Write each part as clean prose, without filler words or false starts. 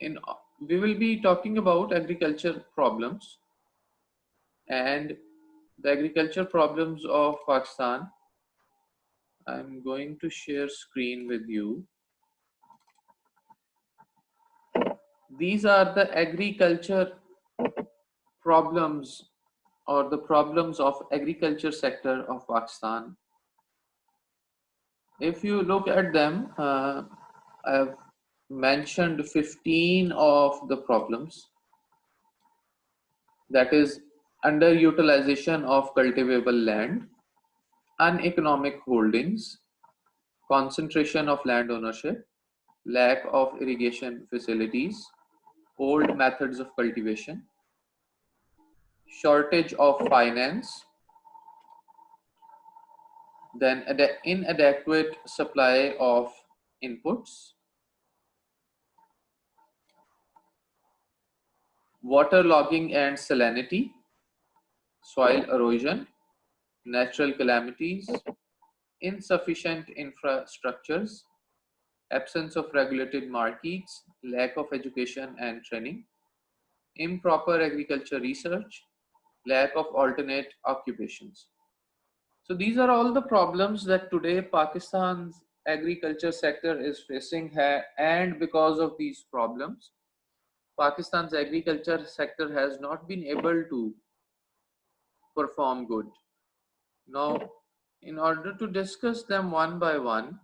in we will be talking about agriculture problems and the agriculture problems of Pakistan. I'm going to share screen with you. These are the agriculture problems or the problems of agriculture sector of Pakistan. If you look at them, I've mentioned 15 of the problems. That is underutilization of cultivable land, uneconomic holdings, concentration of land ownership, lack of irrigation facilities, old methods of cultivation, shortage of finance, then inadequate supply of inputs, water logging and salinity, soil erosion, natural calamities, insufficient infrastructures, absence of regulated markets, lack of education and training, improper agriculture research, lack of alternate occupations. So these are all the problems that today Pakistan's agriculture sector is facing, and because of these problems, Pakistan's agriculture sector has not been able to perform good. Now, in order to discuss them one by one,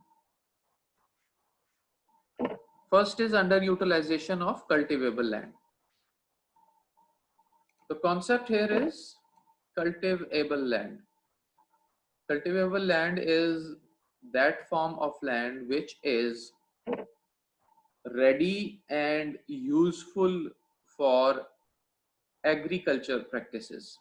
first is underutilization of cultivable land. The concept here is cultivable land. Cultivable land is that form of land which is ready and useful for agriculture practices.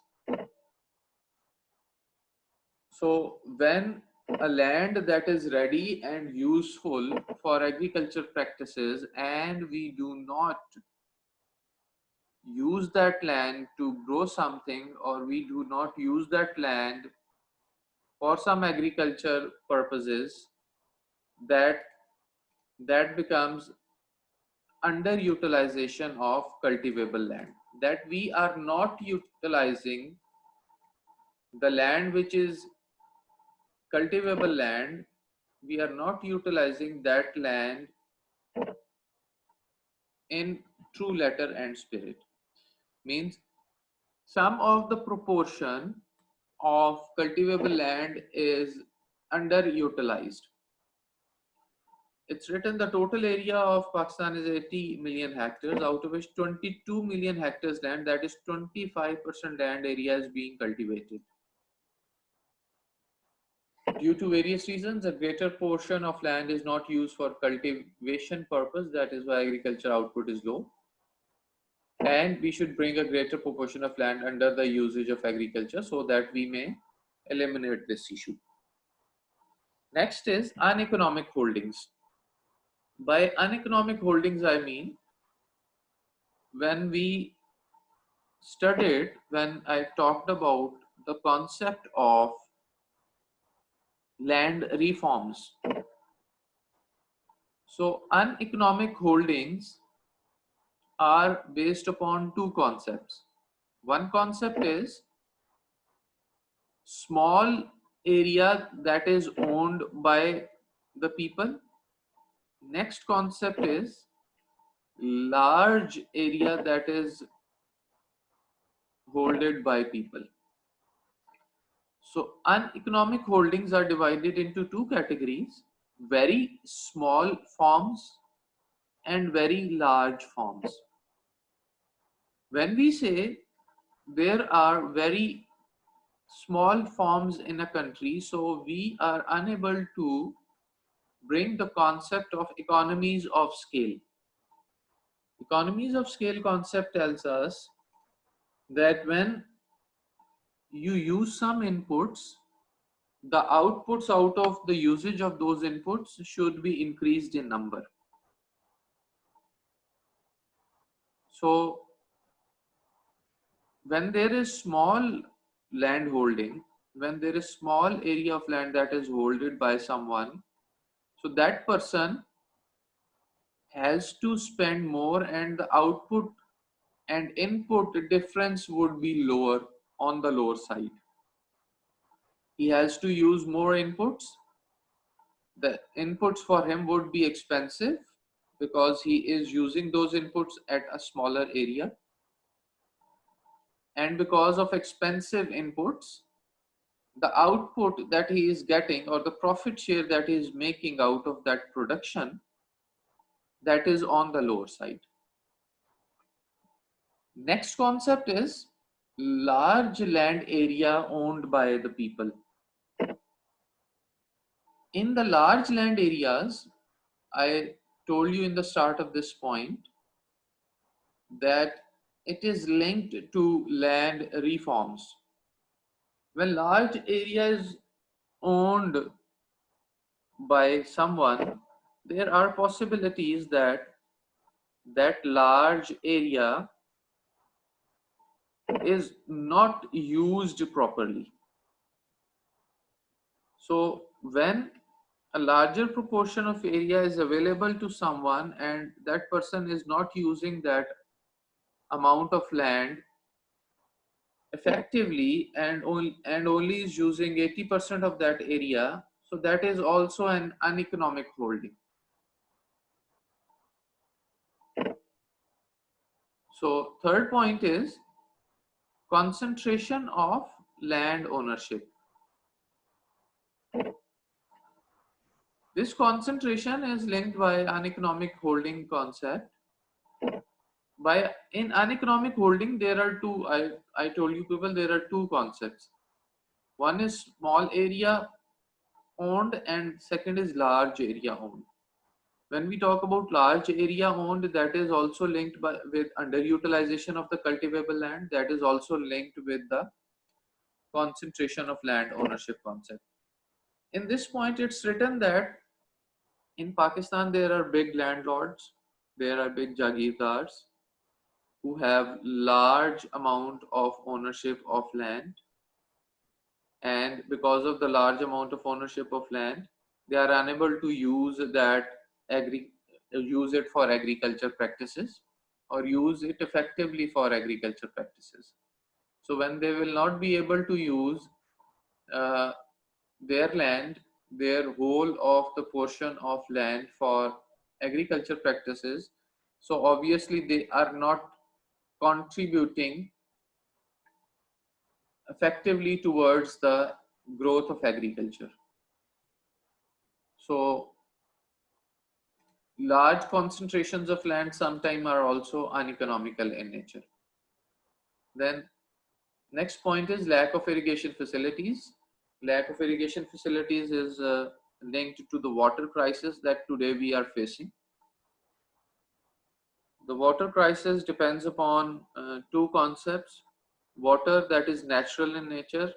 So when a land that is ready and useful for agriculture practices and we do not use that land to grow something, or we do not use that land for some agriculture purposes, that becomes underutilization of cultivable land, that we are not utilizing the land which is cultivable land, we are not utilizing that land in true letter and spirit. Means some of the proportion of cultivable land is underutilized. It's written the total area of Pakistan is 80 million hectares, out of which 22 million hectares land, that is 25% land area, is being cultivated. Due to various reasons, a greater portion of land is not used for cultivation purpose. That is why agriculture output is low. And we should bring a greater proportion of land under the usage of agriculture so that we may eliminate this issue. Next is uneconomic holdings. By uneconomic holdings, I mean when I talked about the concept of land reforms. So uneconomic holdings are based upon two concepts. One concept is small area that is owned by the people. Next concept is large area that is holded by people. So uneconomic holdings are divided into two categories: very small farms and very large farms. When we say there are very small farms in a country, so we are unable to bring the concept of economies of scale. Economies of scale concept tells us that when you use some inputs, the outputs out of the usage of those inputs should be increased in number. So when there is small land holding, when there is small area of land that is holded by someone, so that person has to spend more, and the output and input difference would be lower, on the lower side. He has to use more inputs. The inputs for him would be expensive because he is using those inputs at a smaller area, and because of expensive inputs, the output that he is getting, or the profit share that he is making out of that production, that is on the lower side. Next concept is large land area owned by the people. In the large land areas, I told you in the start of this point that it is linked to land reforms. When large area is owned by someone, there are possibilities that that large area is not used properly. So when a larger proportion of area is available to someone and that person is not using that amount of land effectively, and only is using 80% of that area, so that is also an uneconomic holding. So third point is concentration of land ownership. This concentration is linked by uneconomic holding concept. By in uneconomic holding, there are two, I told you people, there are two concepts. One is small area owned and second is large area owned. When we talk about large area owned, that is also linked with underutilization of the cultivable land. That is also linked with the concentration of land ownership concept. In this point, it's written that in Pakistan, there are big landlords, there are big jagirdars who have large amount of ownership of land. And because of the large amount of ownership of land, they are unable to use use it for agriculture practices, or use it effectively for agriculture practices. So when they will not be able to use uh, their land, their whole of the portion of land for agriculture practices, so obviously they are not contributing effectively towards the growth of agriculture. So large concentrations of land sometimes are also uneconomical in nature. Then next point is lack of irrigation facilities. Lack of irrigation facilities is linked to the water crisis that today we are facing. The water crisis depends upon two concepts: water that is natural in nature,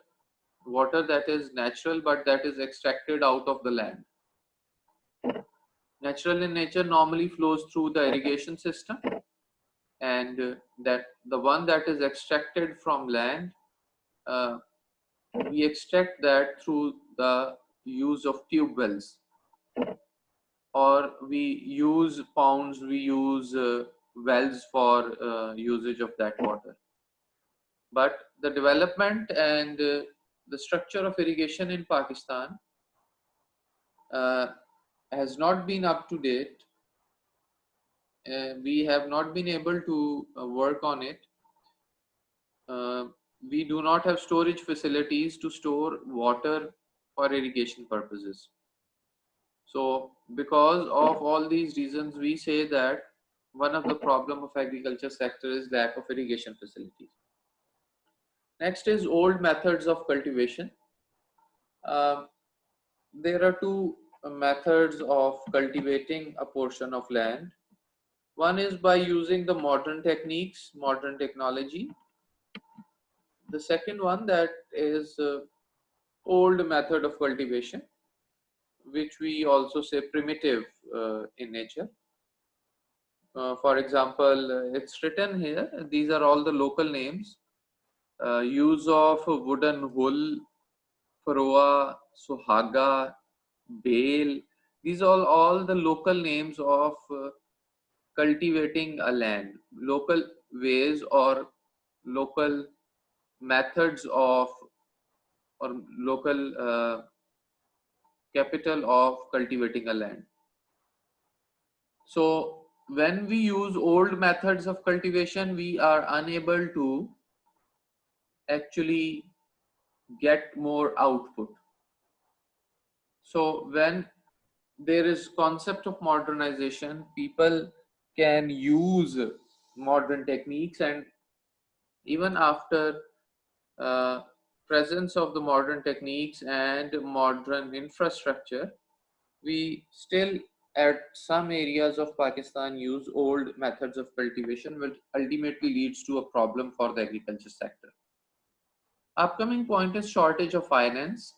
water that is natural but that is extracted out of the land. Natural in nature normally flows through the irrigation system, and that the one that is extracted from land, uh, we extract that through the use of tube wells, or we use ponds, we use wells for usage of that water. But the development and the structure of irrigation in Pakistan uh, has not been up to date. We have not been able to work on it. Uh, we do not have storage facilities to store water for irrigation purposes. So because of all these reasons, we say that one of the problem of agriculture sector is lack of irrigation facilities. Next is old methods of cultivation. Um, there are two methods of cultivating a portion of land. One is by using the modern techniques, modern technology. The second one, that is old method of cultivation, which we also say primitive in nature. For example, it's written here, these are all the local names. Use of wooden hull, froa, suhaga, bale. These are all the local names of cultivating a land, local ways or local methods of or local capital of cultivating a land. So when we use old methods of cultivation, we are unable to actually get more output. So when there is concept of modernization, people can use modern techniques, and even after uh, presence of the modern techniques and modern infrastructure, we still at some areas of Pakistan use old methods of cultivation, which ultimately leads to a problem for the agriculture sector. Upcoming point is shortage of finance.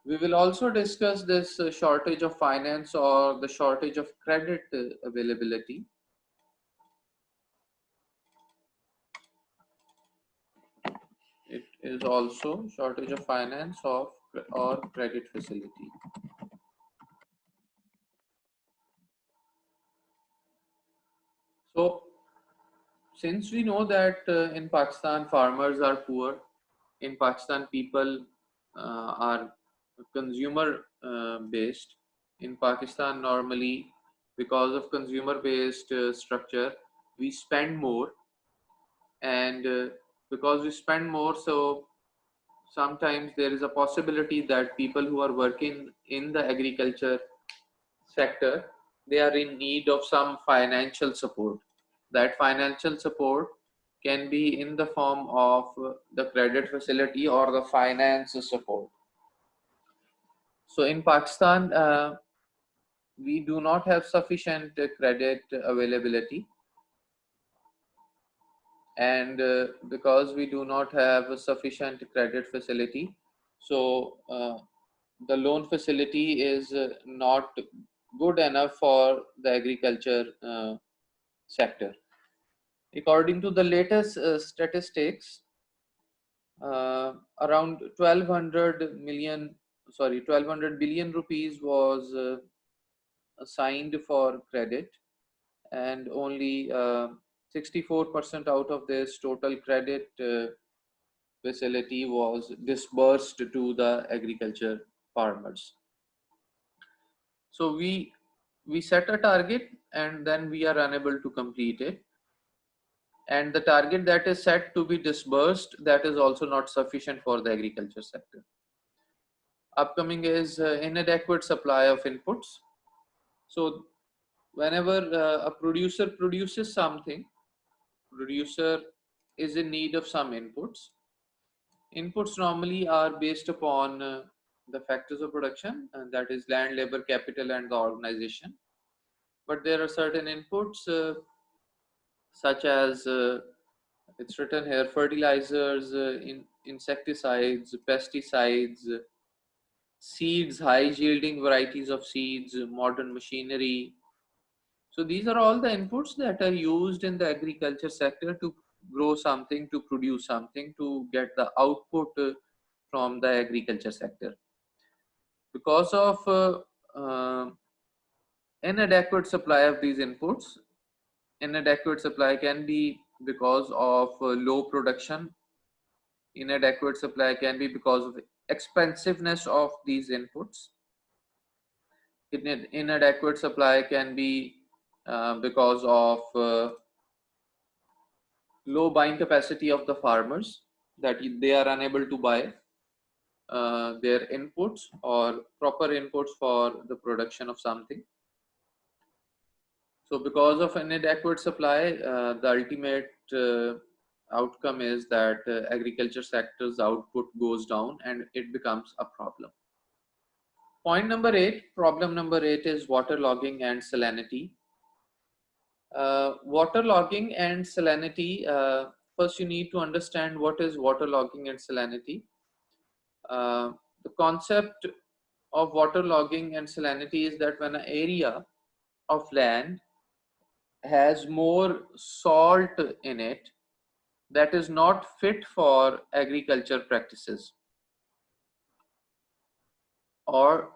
We will also discuss this shortage of finance or the shortage of credit availability. It is also shortage of finance or credit facility. So since we know that in Pakistan farmers are poor, in Pakistan people are consumer based. In Pakistan normally, because of consumer based structure, we spend more, and because we spend more, so sometimes there is a possibility that people who are working in the agriculture sector, they are in need of some financial support. That financial support can be in the form of the credit facility or the finance support. So in Pakistan, we do not have sufficient credit availability, and because we do not have a sufficient credit facility, so the loan facility is not good enough for the agriculture sector. According to the latest statistics, around 1200 billion rupees was assigned for credit, and only 64% out of this total credit facility was disbursed to the agriculture farmers. So we set a target and then we are unable to complete it, and the target that is set to be disbursed, that is also not sufficient for the agriculture sector. Upcoming is inadequate supply of inputs. So whenever a producer produces something, producer is in need of some inputs. Inputs normally are based upon the factors of production, and that is land, labor, capital, and the organization. But there are certain inputs such as it's written here: fertilizers, insecticides, pesticides, seeds, high yielding varieties of seeds, modern machinery. So these are all the inputs that are used in the agriculture sector to grow something, to produce something, to get the output from the agriculture sector. Because of inadequate supply of these inputs, inadequate supply can be because of low production, inadequate supply can be because of expensiveness of these inputs, inadequate supply can be because of low buying capacity of the farmers, that they are unable to buy their inputs or proper inputs for the production of something. So because of inadequate supply, the ultimate outcome is that agriculture sector's output goes down and it becomes a problem. Point number 8, problem number 8 is waterlogging and salinity. Waterlogging and salinity, first you need to understand what is waterlogging and salinity. The concept of waterlogging and salinity is that when an area of land has more salt in it that is not fit for agriculture practices, or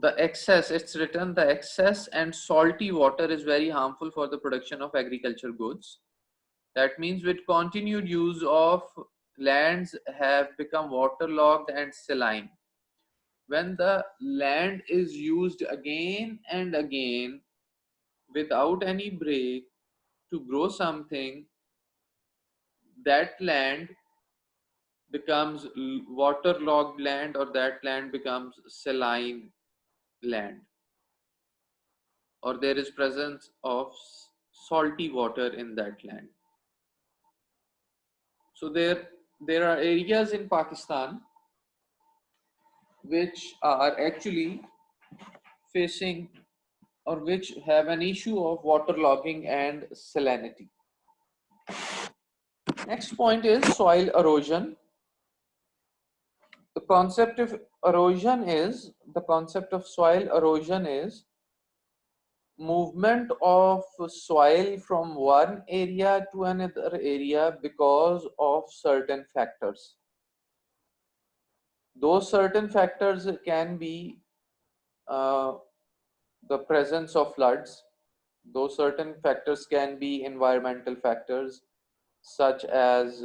the excess, it's written, the excess and salty water is very harmful for the production of agriculture goods. That means with continued use of lands have become waterlogged and saline. When the land is used again and again without any break to grow something, that land becomes waterlogged land, or that land becomes saline land, or there is presence of salty water in that land. So there are areas in Pakistan which are actually facing, or which have an issue of waterlogging and salinity. Next point is soil erosion. The concept of soil erosion is movement of soil from one area to another area because of certain factors. Those certain factors can be uh, the presence of floods. Those certain factors can be environmental factors, such as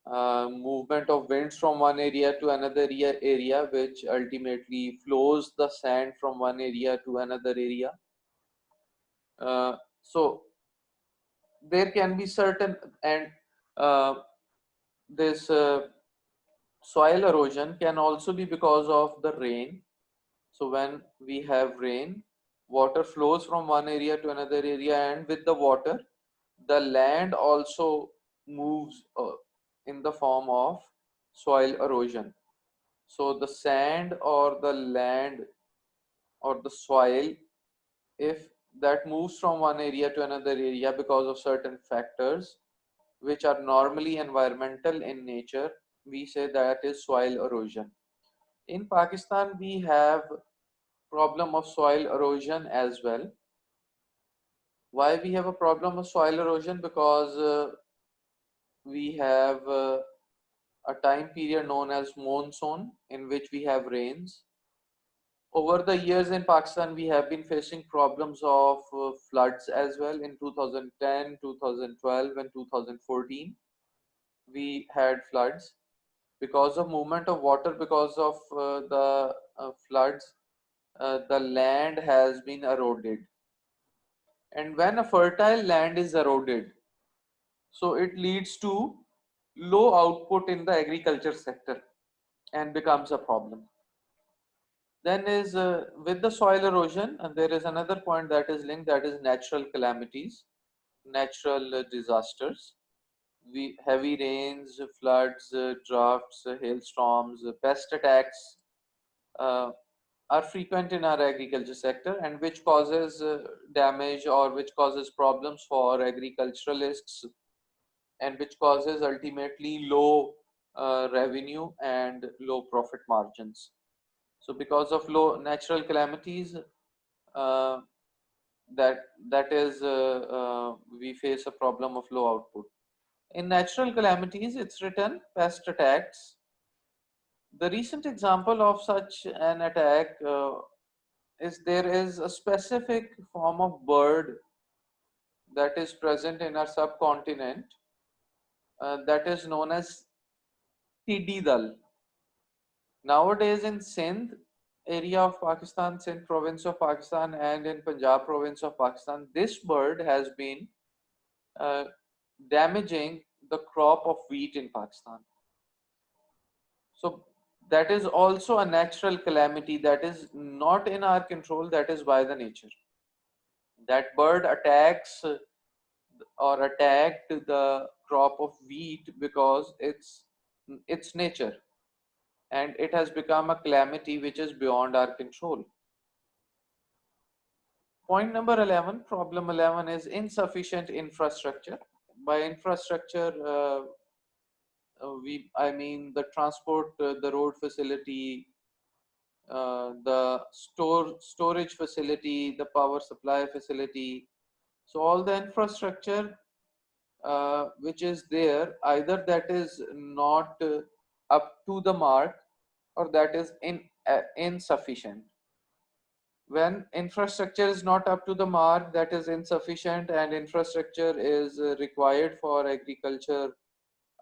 movement of winds from one area to another area, which ultimately flows the sand from one area to another area. So there can be certain, and uh, this soil erosion can also be because of the rain. So when we have rain, water flows from one area to another area, and with the water, the land also moves in the form of soil erosion. So the sand or the land or the soil, if that moves from one area to another area because of certain factors which are normally environmental in nature, we say that is soil erosion. In Pakistan, we have problem of soil erosion as well. Why we have a problem of soil erosion? Because we have a time period known as monsoon, in which we have rains. Over the years in Pakistan, we have been facing problems of floods as well. In 2010, 2012, and 2014, we had floods because of movement of water, because of the floods. The land has been eroded, and when a fertile land is eroded, so it leads to low output in the agriculture sector and becomes a problem. Then is with the soil erosion, and there is another point that is linked, that is natural calamities, natural disasters. We heavy rains, floods, droughts, hailstorms, pest attacks uh, are frequent in our agriculture sector, and which causes damage, or which causes problems for agriculturalists, and which causes ultimately low revenue and low profit margins. So because of low natural calamities, uh, that is we face a problem of low output. In natural calamities, it's written pest attacks. The recent example of such an attack is, there is a specific form of bird that is present in our subcontinent, that is known as tididal. Nowadays in Sindh area of Pakistan, Sindh province of Pakistan, and in Punjab province of Pakistan, this bird has been uh, damaging the crop of wheat in Pakistan. So that is also a natural calamity that is not in our control, that is by the nature. That bird attacks or attacked the crop of wheat because it's nature, and it has become a calamity which is beyond our control. Point number 11, problem 11, is insufficient infrastructure. By infrastructure, I mean the transport, the road facility, the storage facility, the power supply facility. So all the infrastructure which is there, either that is not up to the mark, or that is insufficient. When infrastructure is not up to the mark, that is insufficient, and infrastructure is required for agriculture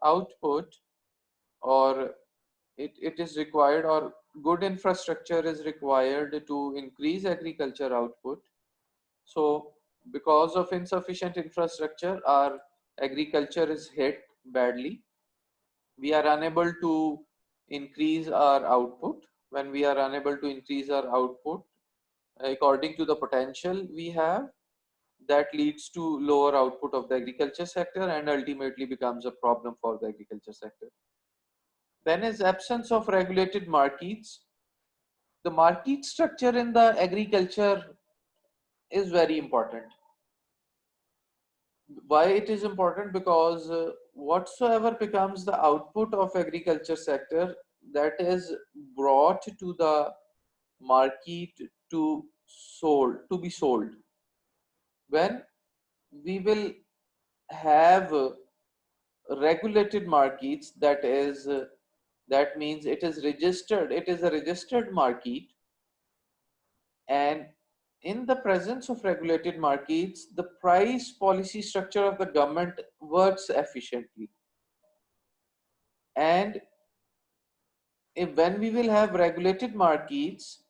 output, or it is required, or good infrastructure is required to increase agriculture output. So because of insufficient infrastructure, our agriculture is hit badly. We are unable to increase our output. When we are unable to increase our output according to the potential we have, that leads to lower output of the agriculture sector and ultimately becomes a problem for the agriculture sector. Then is absence of regulated markets. The market structure in the agriculture is very important. Why it is important? Because whatsoever becomes the output of agriculture sector, that is brought to the market to be sold. When we will have regulated markets, that means it is registered, it is a registered market, and in the presence of regulated markets, the price policy structure of the government works efficiently. And when we will have regulated markets,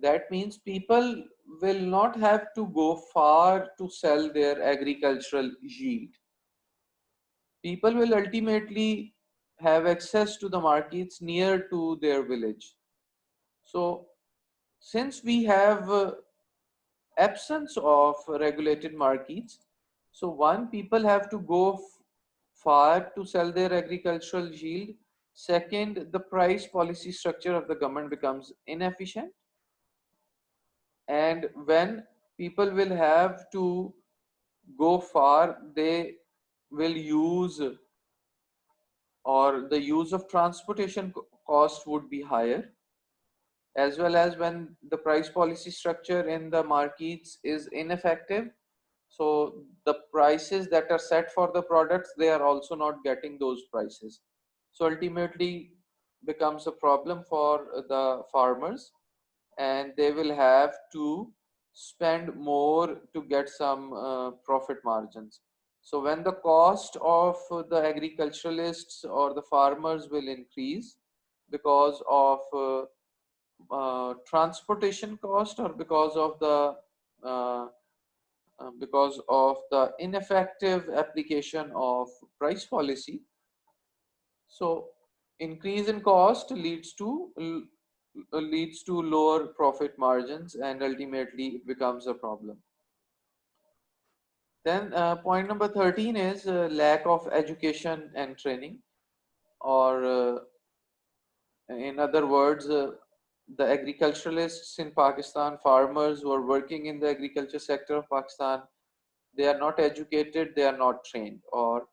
that means people will not have to go far to sell their agricultural yield. People will ultimately have access to the markets near to their village. So since we have absence of regulated markets, so one, people have to go far to sell their agricultural yield. Second, the price policy structure of the government becomes inefficient. And when people will have to go far, they will use, or the use of transportation cost would be higher, as well as when the price policy structure in the markets is ineffective. So the prices that are set for the products, they are also not getting those prices. So ultimately becomes a problem for the farmers, and they will have to spend more to get some profit margins. So when the cost of the agriculturalists or the farmers will increase because of transportation cost, or uh, because of the ineffective application of price policy, so increase in cost leads to lower profit margins, and ultimately it becomes a problem. Then point number 13 is lack of education and training, or in other words, the agriculturalists in Pakistan, farmers who are working in the agriculture sector of Pakistan, they are not educated, they are not trained, or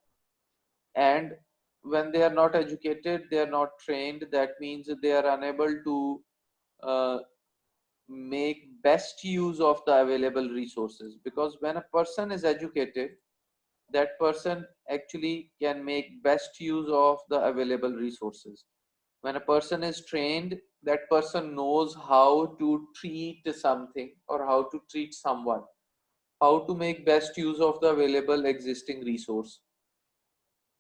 and when they are not educated, they are not trained, that means they are unable to uh, make best use of the available resources. Because when a person is educated, that person actually can make best use of the available resources. When a person is trained, that person knows how to treat something or how to treat someone, how to make best use of the available existing resource.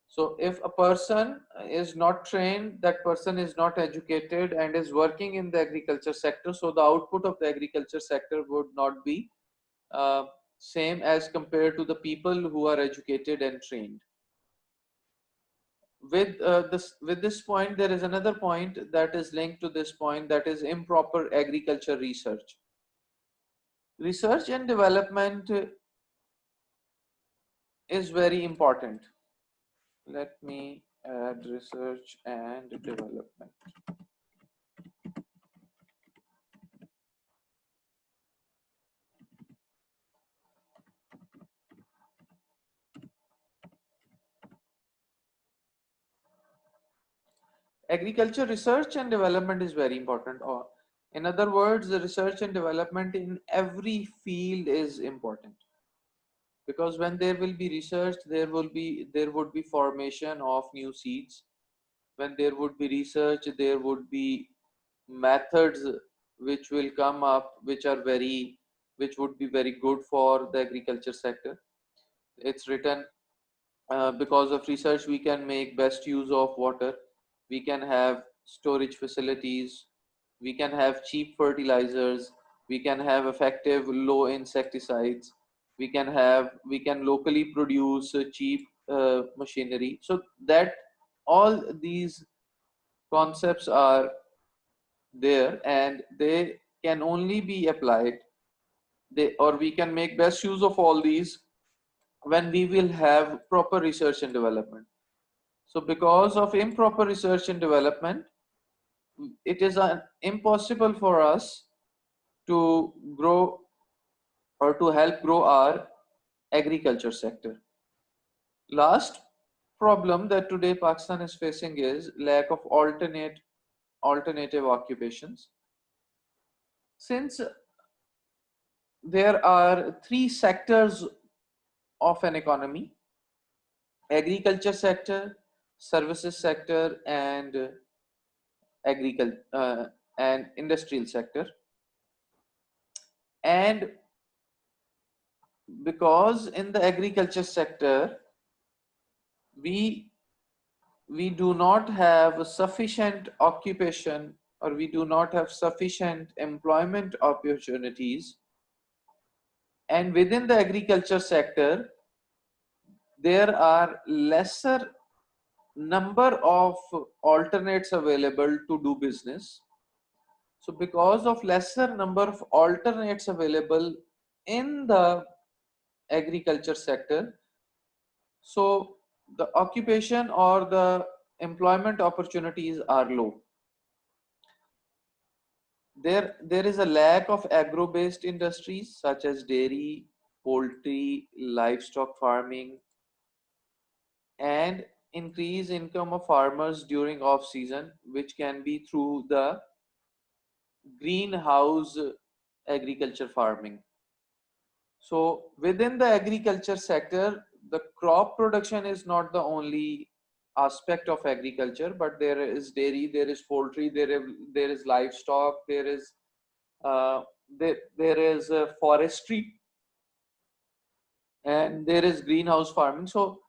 So if a person is not trained, that person is not educated and is working in the agriculture sector, so the output of the agriculture sector would not be uh, same as compared to the people who are educated and trained. With this point, there is another point that is linked to this point, that is improper agriculture research. Research and development is very important. Let me add research and development. Agriculture research and development is very important, or in other words, the research and development in every field is important, because when there will be research, there would be formation of new seeds. When there would be research, there would be methods which will come up, which would be very good for the agriculture sector. It's written, because of research we can make best use of water, we can have storage facilities, we can have cheap fertilizers, we can have effective low insecticides, we can locally produce cheap machinery. So that all these concepts are there, and they can only be applied, or we can make best use of all these when we will have proper research and development. So because of improper research and development, it is impossible for us to grow or to help grow our agriculture sector. Last problem that today Pakistan is facing is lack of alternative occupations. Since there are three sectors of an economy: agriculture sector, services sector, and agriculture and industrial sector. And because in the agriculture sector we we do not have sufficient occupation, or we do not have sufficient employment opportunities, and within the agriculture sector there are lesser number of alternates available to do business. So because of lesser number of alternates available in the agriculture sector, so the occupation or the employment opportunities are low. There is a lack of agro-based industries such as dairy, poultry, livestock farming, and increase income of farmers during off season, which can be through the greenhouse agriculture farming. So within the agriculture sector, the crop production is not the only aspect of agriculture, but there is dairy, there is poultry, there is livestock, uh, there is forestry, and there is greenhouse farming. So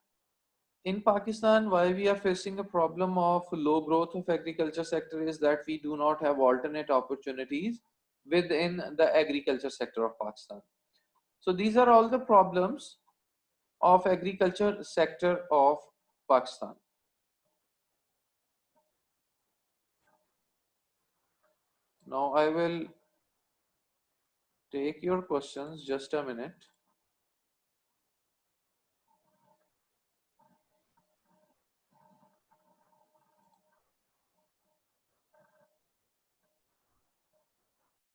in Pakistan, why we are facing a problem of low growth of agriculture sector is that we do not have alternate opportunities within the agriculture sector of Pakistan. So these are all the problems of agriculture sector of Pakistan. Now I will take your questions, just a minute.